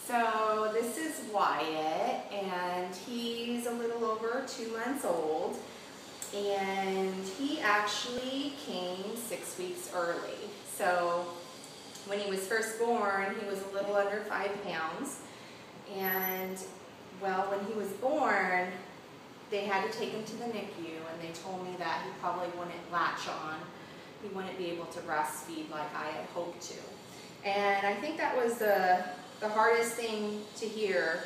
So this is Wyatt, and he's a little over 2 months old, and he actually came 6 weeks early. So when he was first born, he was a little under 5 pounds, and well, when he was born, they had to take him to the NICU, and they told me that he probably wouldn't latch on. He wouldn't be able to breastfeed like I had hoped to. And I think that was the hardest thing to hear,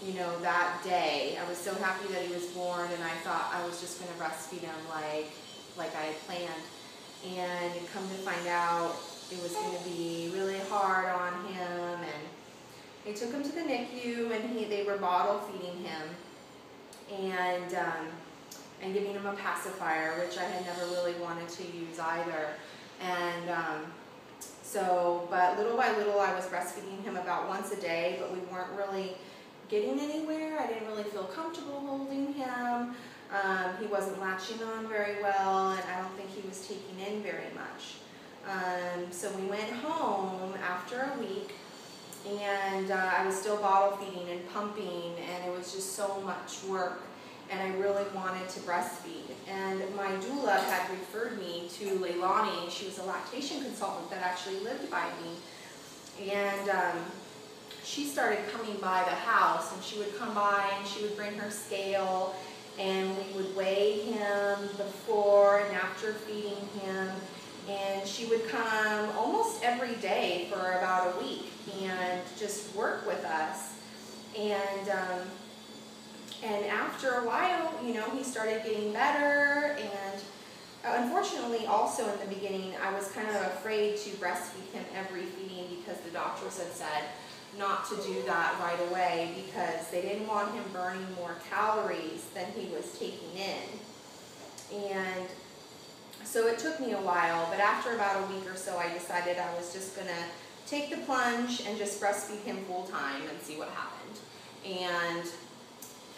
you know, that day. I was so happy that he was born, and I thought I was just going to breastfeed him like I had planned. And come to find out, it was going to be really hard on him, and they took him to the NICU, and they were bottle feeding him and giving him a pacifier, which I had never really wanted to use either. And but little by little, I was breastfeeding him about once a day, but we weren't really getting anywhere. I didn't really feel comfortable holding him. He wasn't latching on very well, and I don't think he was taking in very much. So we went home after a week, and I was still bottle feeding and pumping, and it was just so much work, and I really wanted to breastfeed. And my doula had referred me to Leilani. She was a lactation consultant that actually lived by me, and she started coming by the house, and she would come by and she would bring her scale, and we would weigh him before and after feeding him. And she would come almost every day for about a week and just work with us. And after a while, you know, he started getting better. And unfortunately, also in the beginning, I was kind of afraid to breastfeed him every feeding because the doctors had said not to do that right away because they didn't want him burning more calories than he was taking in. And so it took me a while, but after about a week or so, I decided I was just going to take the plunge and just breastfeed him full time and see what happened.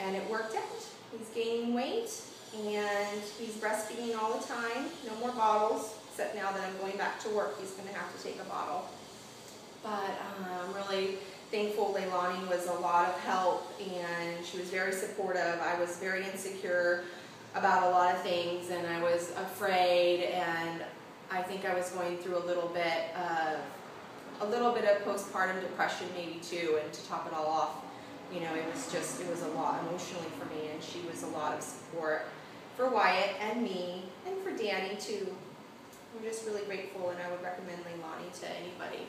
And it worked out. He's gaining weight, and he's breastfeeding all the time. No more bottles, except now that I'm going back to work, he's going to have to take a bottle. But I'm really thankful. Leilani was a lot of help, and she was very supportive. I was very insecure about a lot of things, and I was afraid, and I think I was going through a little bit of postpartum depression maybe too, and to top it all off, you know, it was a lot emotionally for me, and she was a lot of support for Wyatt and me, and for Danny too. I'm just really grateful, and I would recommend Leilani to anybody.